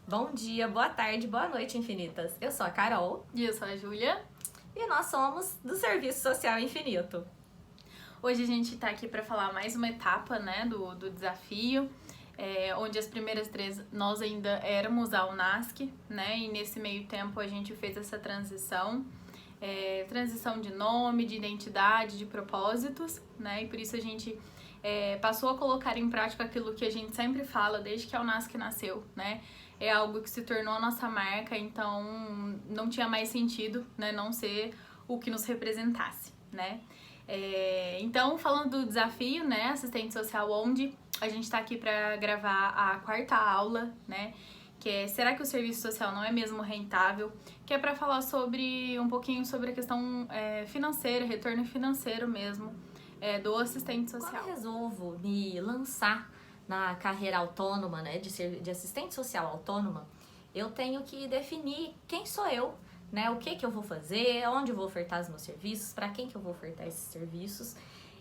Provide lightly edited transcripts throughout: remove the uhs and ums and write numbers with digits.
Bom dia, boa tarde, boa noite, infinitas. Eu sou a Carol. E eu sou a Júlia. E nós somos do Serviço Social Infinito. Hoje a gente tá aqui para falar mais uma etapa, né, do desafio, onde as primeiras 3 nós ainda éramos a UNASC, né, e nesse meio tempo a gente fez essa transição de nome, de identidade, de propósitos, né, e por isso a gente passou a colocar em prática aquilo que a gente sempre fala desde que a UNASC nasceu, né, é algo que se tornou a nossa marca, então não tinha mais sentido, né, não ser o que nos representasse, né. Então, falando do desafio, né, assistente social, onde a gente tá aqui para gravar a 4ª aula, né, que é será que o serviço social não é mesmo rentável? Que é para falar sobre um pouquinho sobre a questão financeira, retorno financeiro mesmo do assistente social. Quando eu resolvo me lançar na carreira autônoma, né, de assistente social autônoma, eu tenho que definir quem sou eu, né, o que eu vou fazer, onde eu vou ofertar os meus serviços, para quem que eu vou ofertar esses serviços.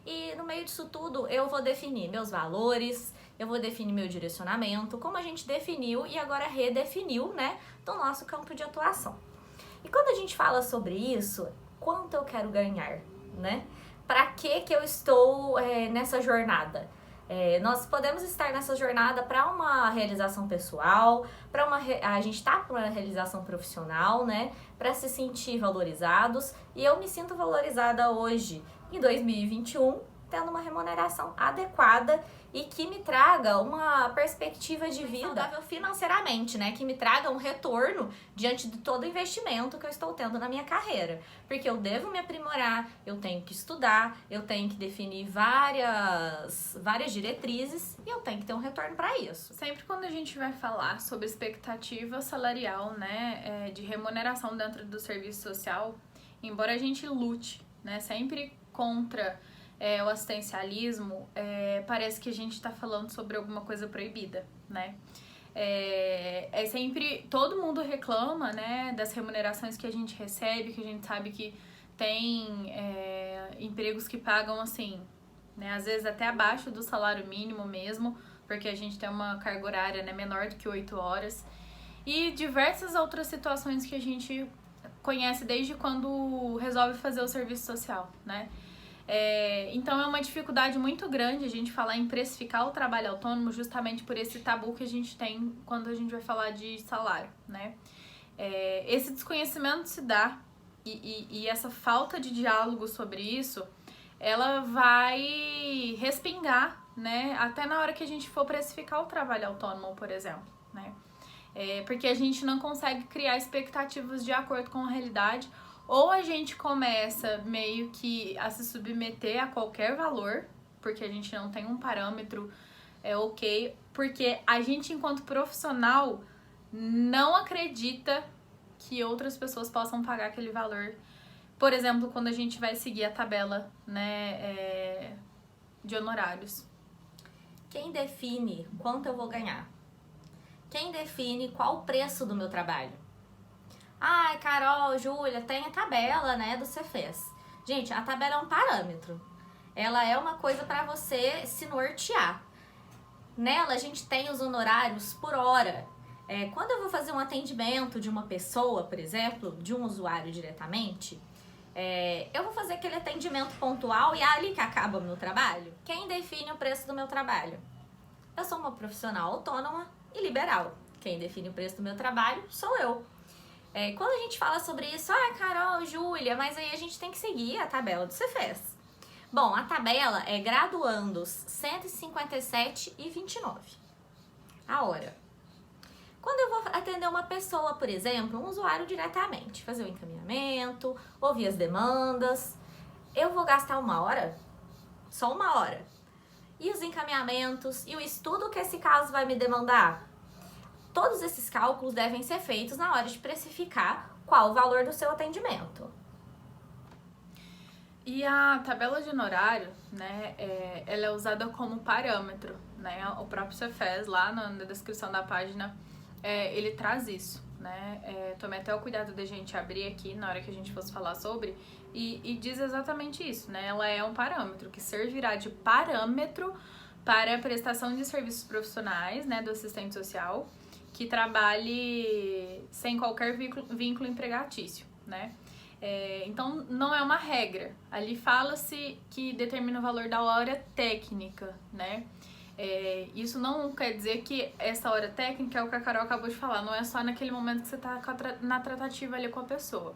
E no meio disso tudo eu vou definir meus valores, eu vou definir meu direcionamento, como a gente definiu e agora redefiniu, né, do nosso campo de atuação. E quando a gente fala sobre isso, quanto eu quero ganhar, né? Para que eu estou nessa jornada? Nós podemos estar nessa jornada para uma realização pessoal, a gente tá para uma realização profissional, né? Para se sentir valorizados. E eu me sinto valorizada hoje, em 2021, tendo uma remuneração adequada e que me traga uma perspectiva de vida saudável financeiramente, né? Que me traga um retorno diante de todo o investimento que eu estou tendo na minha carreira. Porque eu devo me aprimorar, eu tenho que estudar, eu tenho que definir várias diretrizes e eu tenho que ter um retorno para isso. Sempre quando a gente vai falar sobre expectativa salarial, né, de remuneração dentro do serviço social, embora a gente lute, né, sempre contra o assistencialismo, parece que a gente tá falando sobre alguma coisa proibida, né? Sempre, todo mundo reclama, né, das remunerações que a gente recebe, que a gente sabe que tem empregos que pagam assim, né, às vezes até abaixo do salário mínimo mesmo, porque a gente tem uma carga horária, né, menor do que 8 horas, e diversas outras situações que a gente conhece desde quando resolve fazer o serviço social, né? Então é uma dificuldade muito grande a gente falar em precificar o trabalho autônomo justamente por esse tabu que a gente tem quando a gente vai falar de salário, né? Esse desconhecimento se dá e essa falta de diálogo sobre isso, ela vai respingar, né? Até na hora que a gente for precificar o trabalho autônomo, por exemplo, né? Porque a gente não consegue criar expectativas de acordo com a realidade. Ou a gente começa meio que a se submeter a qualquer valor, porque a gente não tem um parâmetro ok, porque a gente, enquanto profissional, não acredita que outras pessoas possam pagar aquele valor. Por exemplo, quando a gente vai seguir a tabela, né, de honorários. Quem define quanto eu vou ganhar? Quem define qual o preço do meu trabalho? Ai, Carol, Júlia, tem a tabela, né, do Cefes. Gente, a tabela é um parâmetro. Ela é uma coisa para você se nortear. Nela, a gente tem os honorários por hora. Quando eu vou fazer um atendimento de uma pessoa, por exemplo, de um usuário diretamente, eu vou fazer aquele atendimento pontual e é ali que acaba o meu trabalho. Quem define o preço do meu trabalho? Eu sou uma profissional autônoma e liberal. Quem define o preço do meu trabalho sou eu. Quando a gente fala sobre isso, Carol, Júlia, mas aí a gente tem que seguir a tabela do Cefes. Bom, a tabela é graduandos 157,29 a hora. Quando eu vou atender uma pessoa, por exemplo, um usuário diretamente, fazer o encaminhamento, ouvir as demandas, eu vou gastar 1 hora? Só 1 hora. E os encaminhamentos e o estudo que esse caso vai me demandar? Todos esses cálculos devem ser feitos na hora de precificar qual o valor do seu atendimento. E a tabela de honorário, né, ela é usada como parâmetro, né? O próprio Cefes, lá na descrição da página, ele traz isso, né? Tomei até o cuidado da gente abrir aqui na hora que a gente fosse falar sobre, e diz exatamente isso, né? Ela é um parâmetro que servirá de parâmetro para a prestação de serviços profissionais, né, do assistente social, que trabalhe sem qualquer vínculo empregatício, né? Então, não é uma regra. Ali fala-se que determina o valor da hora técnica, né? Isso não quer dizer que essa hora técnica é o que a Carol acabou de falar. Não é só naquele momento que você está na tratativa ali com a pessoa.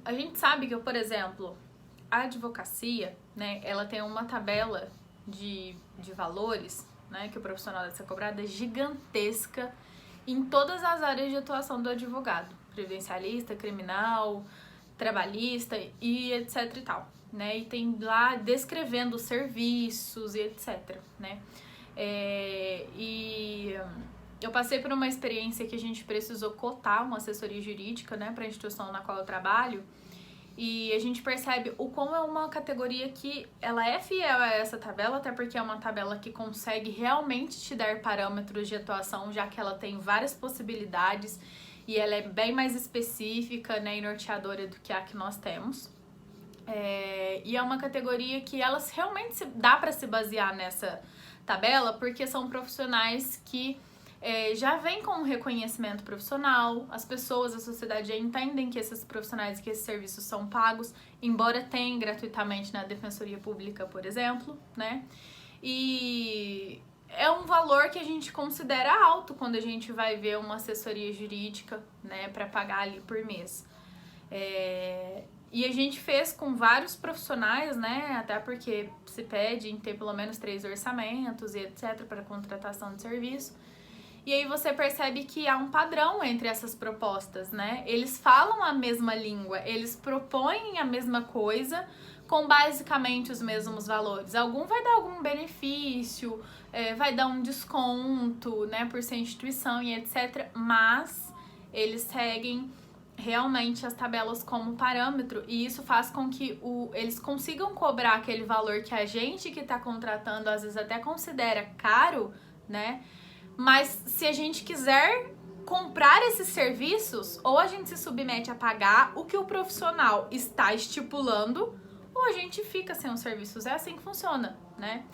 A gente sabe que, por exemplo, a advocacia, né? Ela tem uma tabela de valores, né? Que o profissional deve ser cobrado é gigantesca em todas as áreas de atuação do advogado. Previdencialista, criminal, trabalhista e etc e tal, né? E tem lá descrevendo os serviços e etc, né? E eu passei por uma experiência que a gente precisou cotar uma assessoria jurídica, né, para a instituição na qual eu trabalho, e a gente percebe o quão é uma categoria que ela é fiel a essa tabela, até porque é uma tabela que consegue realmente te dar parâmetros de atuação, já que ela tem várias possibilidades e ela é bem mais específica, né, e norteadora do que a que nós temos. E é uma categoria que elas realmente dá para se basear nessa tabela, porque são profissionais que já vêm com um reconhecimento profissional, as pessoas, a sociedade já entendem que esses profissionais e que esses serviços são pagos, embora tenham gratuitamente na Defensoria Pública, por exemplo, né? E é um valor que a gente considera alto quando a gente vai ver uma assessoria jurídica, né, para pagar ali por mês. E a gente fez com vários profissionais, né, até porque se pede em ter pelo menos 3 orçamentos e etc para contratação de serviço. E aí você percebe que há um padrão entre essas propostas, né? Eles falam a mesma língua, eles propõem a mesma coisa com basicamente os mesmos valores. Algum vai dar algum benefício, vai dar um desconto, né, por ser instituição e etc. Mas eles seguem realmente as tabelas como parâmetro, e isso faz com que eles consigam cobrar aquele valor que a gente que está contratando às vezes até considera caro, né? Mas se a gente quiser comprar esses serviços, ou a gente se submete a pagar o que o profissional está estipulando, ou a gente fica sem os serviços. É assim que funciona, né?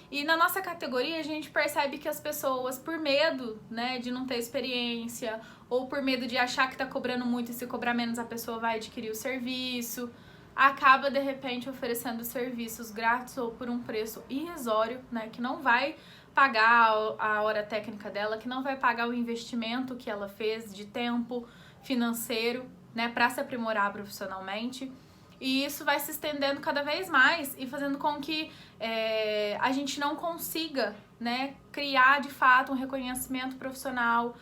E na nossa categoria a gente percebe que as pessoas, por medo, né, de não ter experiência, ou por medo de achar que tá cobrando muito e se cobrar menos a pessoa vai adquirir o serviço, acaba de repente oferecendo serviços grátis ou por um preço irrisório, né, que não vai pagar a hora técnica dela, que não vai pagar o investimento que ela fez de tempo financeiro, né, para se aprimorar profissionalmente. E isso vai se estendendo cada vez mais e fazendo com que a gente não consiga, né, criar de fato um reconhecimento profissional,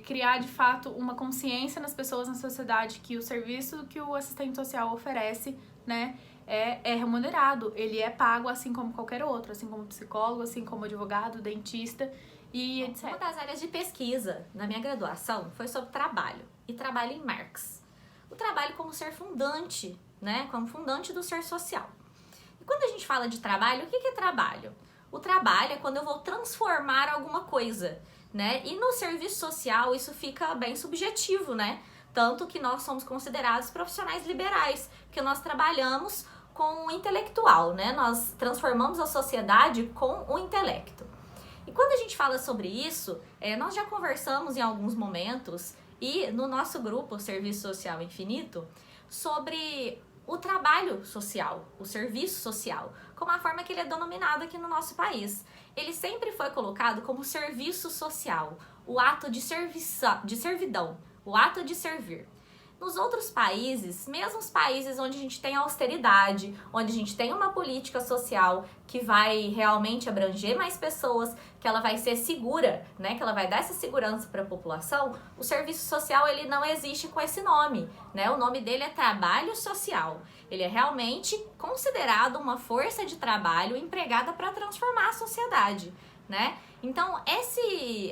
criar de fato uma consciência nas pessoas, na sociedade, que o serviço que o assistente social oferece, né, é remunerado, ele é pago assim como qualquer outro, assim como psicólogo, assim como advogado, dentista e etc. Uma das áreas de pesquisa na minha graduação foi sobre trabalho, e trabalho em Marx. O trabalho como ser fundante, né, como fundante do ser social. E quando a gente fala de trabalho, o que é trabalho? O trabalho é quando eu vou transformar alguma coisa, né? E no serviço social isso fica bem subjetivo, né? Tanto que nós somos considerados profissionais liberais, porque nós trabalhamos com o intelectual, né? Nós transformamos a sociedade com o intelecto. E quando a gente fala sobre isso, nós já conversamos em alguns momentos, e no nosso grupo Serviço Social Infinito, sobre o trabalho social, o serviço social, como a forma que ele é denominado aqui no nosso país. Ele sempre foi colocado como serviço social, o ato de servidão, o ato de servir. Nos outros países, mesmo os países onde a gente tem austeridade, onde a gente tem uma política social que vai realmente abranger mais pessoas, que ela vai ser segura, né, que ela vai dar essa segurança para a população, o serviço social ele não existe com esse nome, né? O nome dele é trabalho social. Ele é realmente considerado uma força de trabalho empregada para transformar a sociedade, né? Então,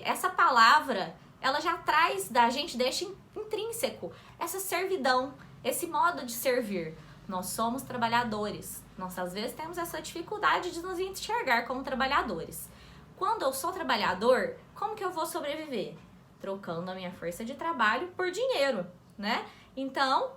essa palavra, ela já traz da gente, deixa intrínseco essa servidão, esse modo de servir. Nós somos trabalhadores. Nós, às vezes, temos essa dificuldade de nos enxergar como trabalhadores. Quando eu sou trabalhador, como que eu vou sobreviver? Trocando a minha força de trabalho por dinheiro, né? Então,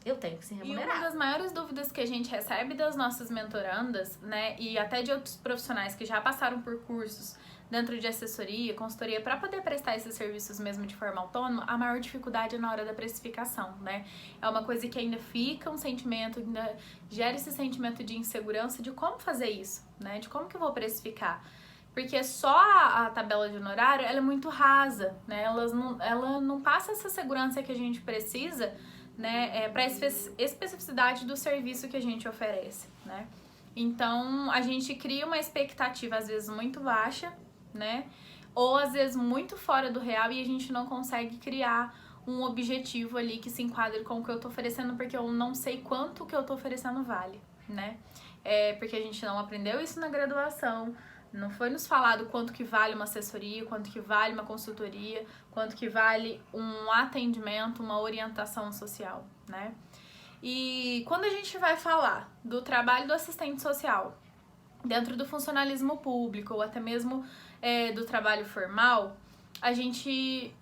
eu tenho que ser remunerado. E uma das maiores dúvidas que a gente recebe das nossas mentorandas, né, e até de outros profissionais que já passaram por cursos dentro de assessoria, consultoria, para poder prestar esses serviços mesmo de forma autônoma, a maior dificuldade é na hora da precificação, né? É uma coisa que ainda fica um sentimento, ainda gera esse sentimento de insegurança de como fazer isso, né? De como que eu vou precificar. Porque só a tabela de honorário, ela é muito rasa, né? Ela não passa essa segurança que a gente precisa, né? Para a especificidade do serviço que a gente oferece, né? Então, a gente cria uma expectativa, às vezes, muito baixa, né? Ou, às vezes, muito fora do real e a gente não consegue criar um objetivo ali que se enquadre com o que eu tô oferecendo, porque eu não sei quanto que eu tô oferecendo vale, né? Porque a gente não aprendeu isso na graduação, não foi nos falado quanto que vale uma assessoria, quanto que vale uma consultoria, quanto que vale um atendimento, uma orientação social, né? E quando a gente vai falar do trabalho do assistente social dentro do funcionalismo público ou até mesmo do trabalho formal, a gente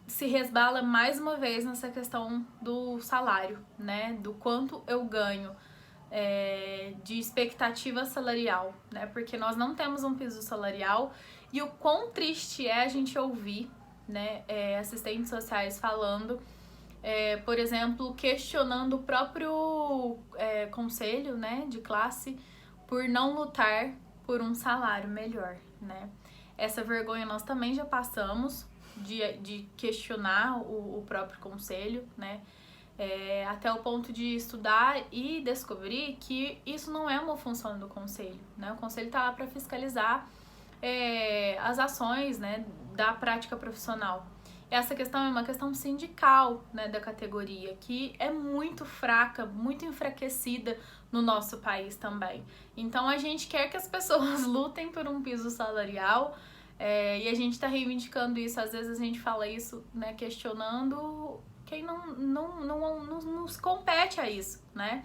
se resbala mais uma vez nessa questão do salário, né? Do quanto eu ganho de expectativa salarial, né? Porque nós não temos um piso salarial e o quão triste é a gente ouvir, né? Assistentes sociais falando, por exemplo, questionando o próprio conselho, né, de classe por não lutar por um salário melhor, né? Essa vergonha nós também já passamos de questionar o próprio conselho, né? Até o ponto de estudar e descobrir que isso não é uma função do conselho, né? O conselho está lá para fiscalizar as ações, né, da prática profissional. Essa questão é uma questão sindical, né, da categoria, que é muito fraca, muito enfraquecida no nosso país também. Então a gente quer que as pessoas lutem por um piso salarial e a gente está reivindicando isso. Às vezes a gente fala isso, né, questionando quem não nos compete a isso, né?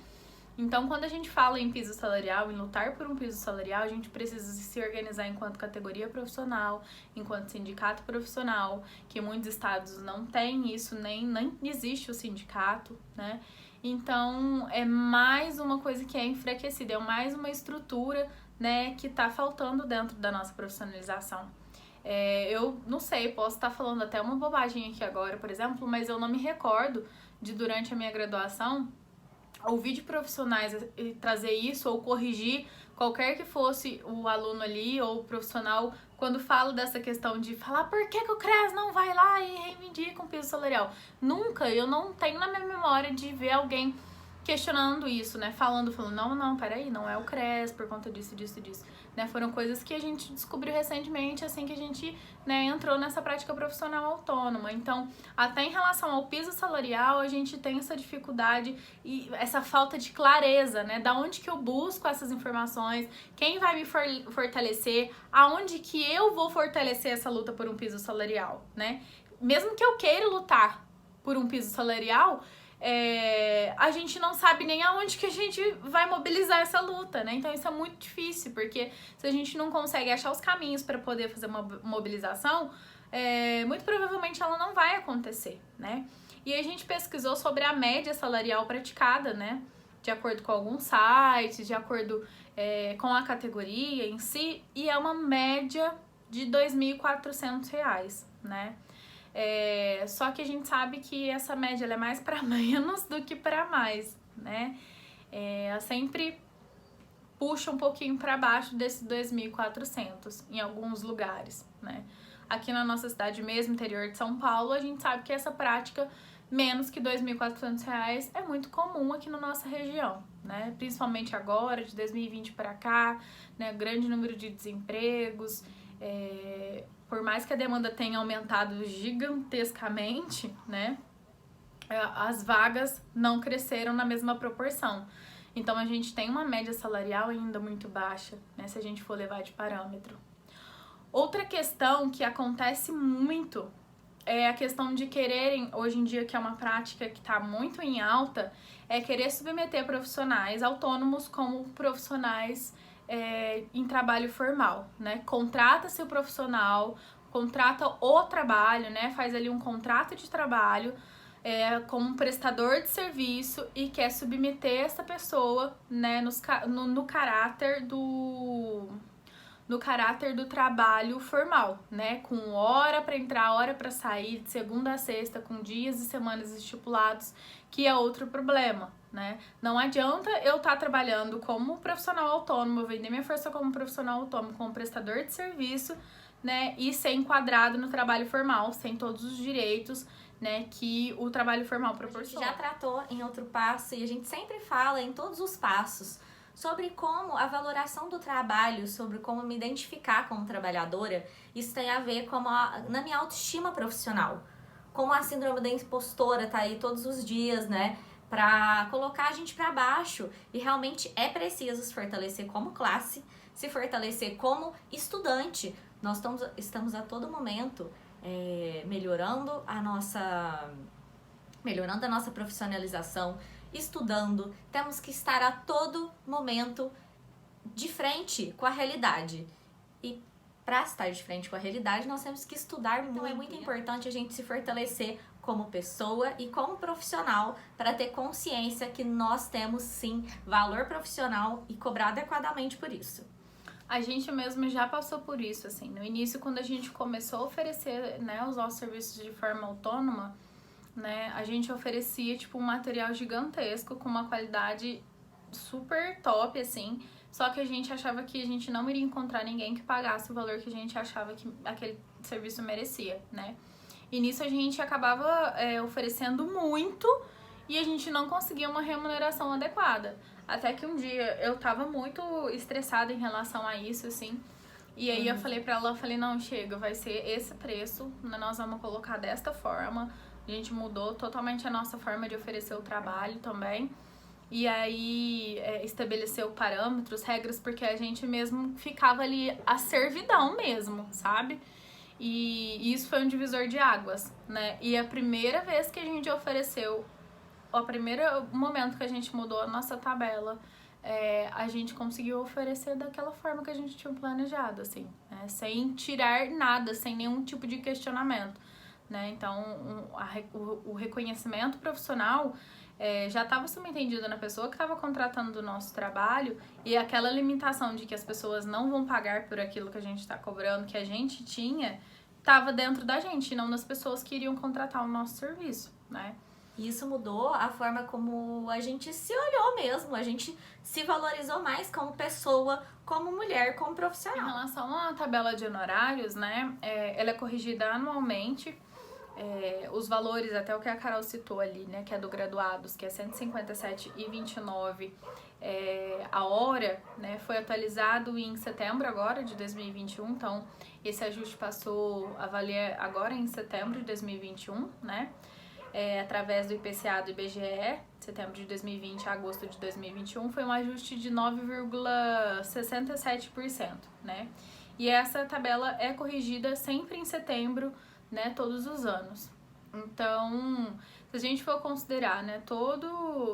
Então, quando a gente fala em piso salarial, em lutar por um piso salarial, a gente precisa se organizar enquanto categoria profissional, enquanto sindicato profissional, que muitos estados não têm isso, nem existe o sindicato, né? Então, é mais uma coisa que é enfraquecida, é mais uma estrutura, né, que tá faltando dentro da nossa profissionalização. Eu não sei, posso estar falando até uma bobagem aqui agora, por exemplo, mas eu não me recordo de, durante a minha graduação, ouvir de profissionais trazer isso ou corrigir qualquer que fosse o aluno ali ou o profissional quando fala dessa questão de falar por que o CRES não vai lá e reivindica um piso salarial. Nunca, eu não tenho na minha memória de ver alguém questionando isso, né? Falando, não, peraí, não é o CRES por conta disso, né? Foram coisas que a gente descobriu recentemente, assim que a gente, né, entrou nessa prática profissional autônoma. Então, até em relação ao piso salarial, a gente tem essa dificuldade e essa falta de clareza, né? Da onde que eu busco essas informações, quem vai me fortalecer, aonde que eu vou fortalecer essa luta por um piso salarial, né? Mesmo que eu queira lutar por um piso salarial, a gente não sabe nem aonde que a gente vai mobilizar essa luta, né? Então isso é muito difícil, porque se a gente não consegue achar os caminhos para poder fazer uma mobilização, muito provavelmente ela não vai acontecer, né? E a gente pesquisou sobre a média salarial praticada, né? De acordo com alguns sites, de acordo com a categoria em si, e é uma média de R$ 2.400, né? Só que a gente sabe que essa média ela é mais para menos do que para mais, né? Ela sempre puxa um pouquinho para baixo desses 2.400 em alguns lugares, né? Aqui na nossa cidade mesmo, interior de São Paulo, a gente sabe que essa prática menos que R$ 2.400 é muito comum aqui na nossa região, né? Principalmente agora, de 2020 para cá, né? Grande número de desempregos, por mais que a demanda tenha aumentado gigantescamente, né, as vagas não cresceram na mesma proporção. Então, a gente tem uma média salarial ainda muito baixa, né, se a gente for levar de parâmetro. Outra questão que acontece muito é a questão de quererem, hoje em dia, que é uma prática que está muito em alta, é querer submeter profissionais autônomos como profissionais em trabalho formal, né? Contrata-se o profissional, contrata o trabalho, né? Faz ali um contrato de trabalho como um prestador de serviço e quer submeter essa pessoa, né, no caráter no caráter do trabalho formal, né? Com hora para entrar, hora para sair, de segunda a sexta, com dias e semanas estipulados, que é outro problema, né? Não adianta eu estar trabalhando como profissional autônomo, vender minha força como profissional autônomo, como prestador de serviço, né? E ser enquadrado no trabalho formal, sem todos os direitos, né, que o trabalho formal proporciona. A gente já tratou em outro passo e a gente sempre fala em todos os passos sobre como a valoração do trabalho, sobre como me identificar como trabalhadora, isso tem a ver com na minha autoestima profissional. Como a síndrome da impostora tá aí todos os dias, né, pra colocar a gente pra baixo. E realmente é preciso se fortalecer como classe, se fortalecer como estudante. Nós estamos a todo momento melhorando a nossa profissionalização, estudando, temos que estar a todo momento de frente com a realidade. E para estar de frente com a realidade, nós temos que estudar muito. Então é muito importante a gente se fortalecer como pessoa e como profissional para ter consciência que nós temos sim valor profissional e cobrar adequadamente por isso. A gente mesmo já passou por isso, assim, no início, quando a gente começou a oferecer, né, os nossos serviços de forma autônoma, né, a gente oferecia, tipo, um material gigantesco com uma qualidade super top, assim, só que a gente achava que a gente não iria encontrar ninguém que pagasse o valor que a gente achava que aquele serviço merecia, né. E nisso a gente acabava oferecendo muito e a gente não conseguia uma remuneração adequada. Até que um dia eu tava muito estressada em relação a isso, assim. E aí eu falei pra ela, não, chega, vai ser esse preço, nós vamos colocar desta forma. A gente mudou totalmente a nossa forma de oferecer o trabalho também. E aí estabeleceu parâmetros, regras, porque a gente mesmo ficava ali a servidão mesmo, sabe? E isso foi um divisor de águas, né? E a primeira vez que a gente ofereceu, o primeiro momento que a gente mudou a nossa tabela, a gente conseguiu oferecer daquela forma que a gente tinha planejado, assim, né? Sem tirar nada, sem nenhum tipo de questionamento, né? Então, o reconhecimento profissional já estava subentendido na pessoa que estava contratando o nosso trabalho, e aquela limitação de que as pessoas não vão pagar por aquilo que a gente está cobrando, que a gente tinha, estava dentro da gente, não das pessoas que iriam contratar o nosso serviço, né? E isso mudou a forma como a gente se olhou mesmo, a gente se valorizou mais como pessoa, como mulher, como profissional. Em relação à tabela de honorários, né, ela é corrigida anualmente, os valores, até o que a Carol citou ali, né, que é do graduados, que é R$ 157,29 a hora, né, foi atualizado em setembro agora de 2021, então esse ajuste passou a valer agora em setembro de 2021, né, através do IPCA do IBGE, setembro de 2020 a agosto de 2021, foi um ajuste de 9,67%, né? E essa tabela é corrigida sempre em setembro, né, todos os anos. Então, se a gente for considerar, né, todo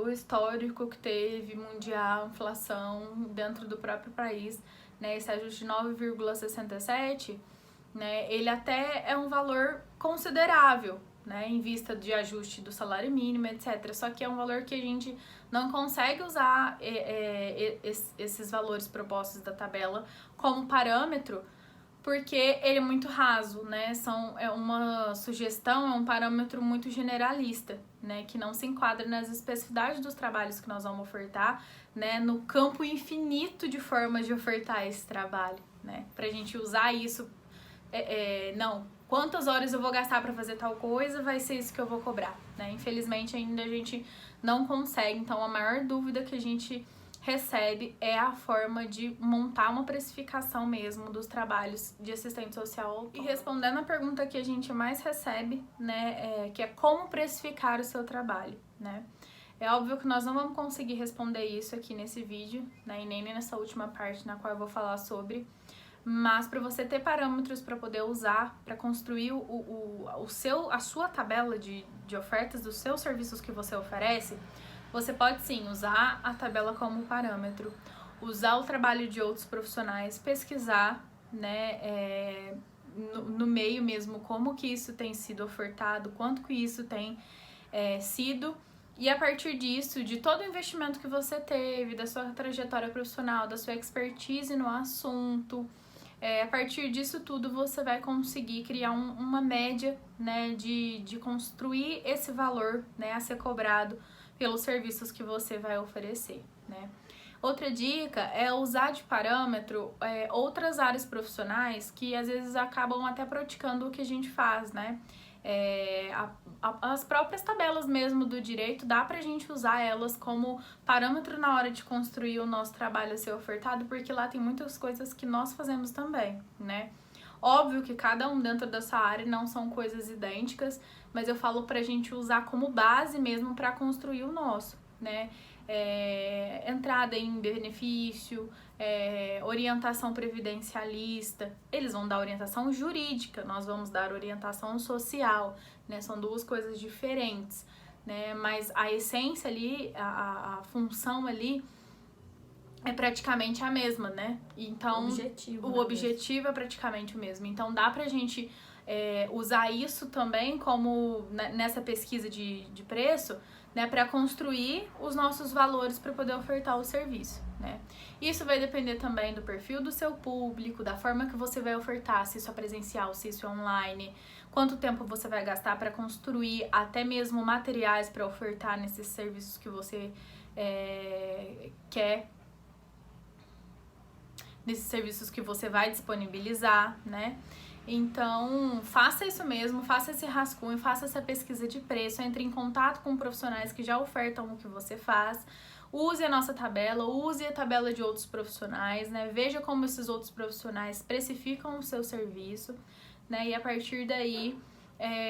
o histórico que teve, mundial, inflação dentro do próprio país, né, esse ajuste de 9,67%, né, ele até é um valor considerável, né, em vista de ajuste do salário mínimo, etc. Só que é um valor que a gente não consegue usar esses valores propostos da tabela como parâmetro, porque ele é muito raso, né? É uma sugestão, é um parâmetro muito generalista, né? Que não se enquadra nas especificidades dos trabalhos que nós vamos ofertar, né? No campo infinito de formas de ofertar esse trabalho, né? Pra gente usar isso, não, quantas horas eu vou gastar para fazer tal coisa, vai ser isso que eu vou cobrar, né? Infelizmente ainda a gente não consegue, então a maior dúvida que a gente recebe é a forma de montar uma precificação mesmo dos trabalhos de assistente social. E respondendo a pergunta que a gente mais recebe, né, que é como precificar o seu trabalho, né? É óbvio que nós não vamos conseguir responder isso aqui nesse vídeo, né, e nem nessa última parte na qual eu vou falar sobre. Mas para você ter parâmetros para poder usar, para construir a sua tabela de ofertas dos seus serviços que você oferece, você pode sim usar a tabela como parâmetro, usar o trabalho de outros profissionais, pesquisar, né, no meio mesmo como que isso tem sido ofertado, quanto que isso tem sido, e a partir disso, de todo o investimento que você teve, da sua trajetória profissional, da sua expertise no assunto, a partir disso tudo você vai conseguir criar uma média, né, de construir esse valor, né, a ser cobrado pelos serviços que você vai oferecer, né. Outra dica é usar de parâmetro outras áreas profissionais que às vezes acabam até praticando o que a gente faz, né. As próprias tabelas mesmo do direito, dá pra gente usar elas como parâmetro na hora de construir o nosso trabalho a ser ofertado, porque lá tem muitas coisas que nós fazemos também, né. Óbvio que cada um dentro dessa área não são coisas idênticas, mas eu falo pra gente usar como base mesmo para construir o nosso, né. Entrada em benefício, orientação previdencialista, eles vão dar orientação jurídica, nós vamos dar orientação social, né? São duas coisas diferentes, né? Mas a essência ali, a função ali é praticamente a mesma, né? Então, o objetivo é praticamente o mesmo. Então, dá pra gente usar isso também como nessa pesquisa de preço, né, para construir os nossos valores para poder ofertar o serviço, né? Isso vai depender também do perfil do seu público, da forma que você vai ofertar, se isso é presencial, se isso é online, quanto tempo você vai gastar para construir até mesmo materiais para ofertar nesses serviços que você quer, nesses serviços que você vai disponibilizar, né? Então, faça isso mesmo, faça esse rascunho, faça essa pesquisa de preço, entre em contato com profissionais que já ofertam o que você faz, use a nossa tabela, use a tabela de outros profissionais, né? Veja como esses outros profissionais precificam o seu serviço, né? E a partir daí,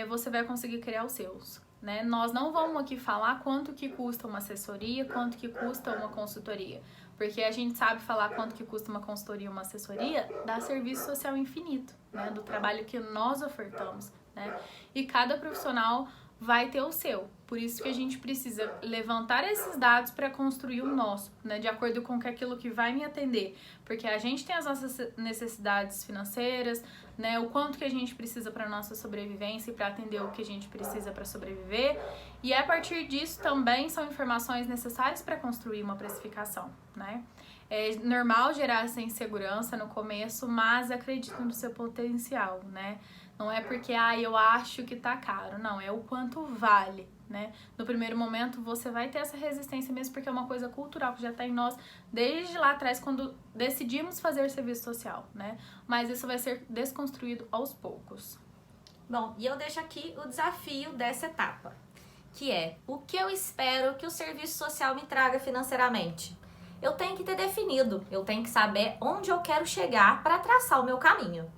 você vai conseguir criar os seus, né? Nós não vamos aqui falar quanto que custa uma assessoria, quanto que custa uma consultoria, porque a gente sabe falar quanto que custa uma consultoria, uma assessoria, dá serviço social infinito, né, do trabalho que nós ofertamos, né, e cada profissional vai ter o seu, por isso que a gente precisa levantar esses dados para construir o nosso, né, de acordo com aquilo que vai me atender, porque a gente tem as nossas necessidades financeiras, né, o quanto que a gente precisa para nossa sobrevivência e para atender o que a gente precisa para sobreviver, e a partir disso também são informações necessárias para construir uma precificação, né. É normal gerar essa insegurança no começo, mas acredito no seu potencial, né. Não é porque, eu acho que tá caro, não, é o quanto vale, né. No primeiro momento você vai ter essa resistência mesmo porque é uma coisa cultural que já tá em nós desde lá atrás quando decidimos fazer serviço social, né. Mas isso vai ser desconstruído aos poucos. Bom, e eu deixo aqui o desafio dessa etapa, que é o que eu espero que o serviço social me traga financeiramente. Eu tenho que ter definido, eu tenho que saber onde eu quero chegar para traçar o meu caminho.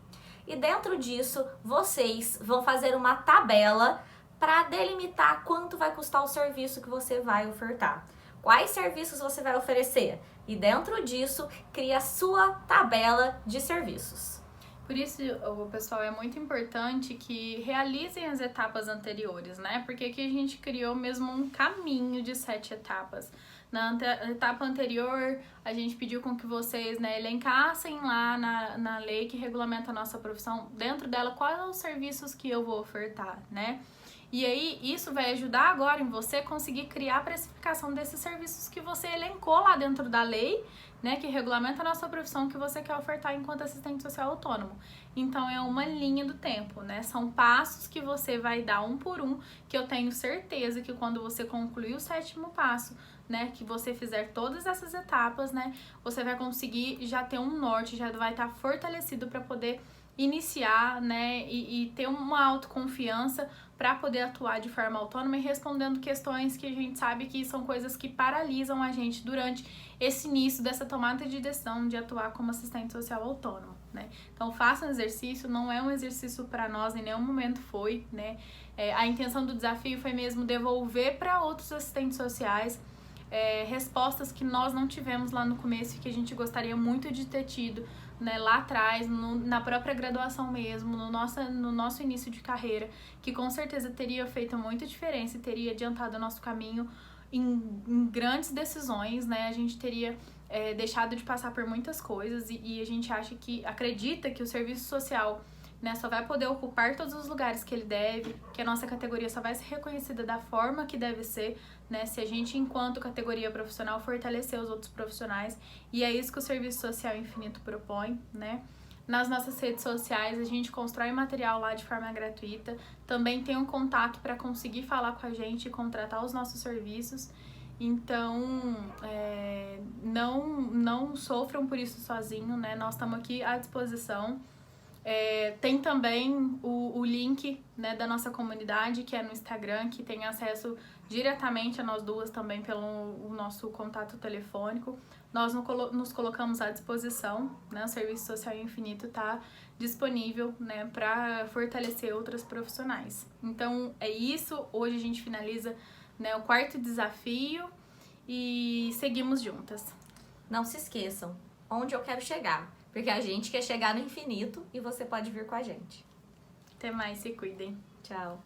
E dentro disso, vocês vão fazer uma tabela para delimitar quanto vai custar o serviço que você vai ofertar. Quais serviços você vai oferecer? E dentro disso, cria a sua tabela de serviços. Por isso, pessoal, é muito importante que realizem as etapas anteriores, né? Porque aqui a gente criou mesmo um caminho de 7 etapas. Na etapa anterior, a gente pediu com que vocês, né, elencassem lá na lei que regulamenta a nossa profissão, dentro dela, quais são os serviços que eu vou ofertar, né? E aí, isso vai ajudar agora em você conseguir criar a precificação desses serviços que você elencou lá dentro da lei, né, que regulamenta a nossa profissão que você quer ofertar enquanto assistente social autônomo. Então, é uma linha do tempo, né? São passos que você vai dar um por um, que eu tenho certeza que quando você concluir o 7º passo, né, que você fizer todas essas etapas, né, você vai conseguir já ter um norte, já vai estar fortalecido para poder iniciar, né, e ter uma autoconfiança para poder atuar de forma autônoma e respondendo questões que a gente sabe que são coisas que paralisam a gente durante esse início dessa tomada de decisão de atuar como assistente social autônomo, né. Então, faça um exercício, não é um exercício para nós, em nenhum momento foi, né, a intenção do desafio foi mesmo devolver para outros assistentes sociais respostas que nós não tivemos lá no começo e que a gente gostaria muito de ter tido, né, lá atrás, na própria graduação mesmo, no nosso início de carreira, que com certeza teria feito muita diferença e teria adiantado o nosso caminho em grandes decisões, né? A gente teria deixado de passar por muitas coisas e a gente acredita que o serviço social, né, só vai poder ocupar todos os lugares que ele deve, que a nossa categoria só vai ser reconhecida da forma que deve ser, né, se a gente, enquanto categoria profissional, fortalecer os outros profissionais, e é isso que o Serviço Social Infinito propõe, né. nas nossas redes sociais, a gente constrói material lá de forma gratuita. Também tem um contato para conseguir falar com a gente e contratar os nossos serviços. Então, não sofram por isso sozinho, né? Nós estamos aqui à disposição. Tem também o link, né, da nossa comunidade, que é no Instagram, que tem acesso diretamente a nós duas também pelo o nosso contato telefônico. Nós nos colocamos à disposição, né? O Serviço Social Infinito está disponível, né, para fortalecer outras profissionais. Então é isso. Hoje a gente finaliza, né, o 4º desafio e seguimos juntas. Não se esqueçam, onde eu quero chegar, porque a gente quer chegar no infinito e você pode vir com a gente. Até mais, se cuidem. Tchau.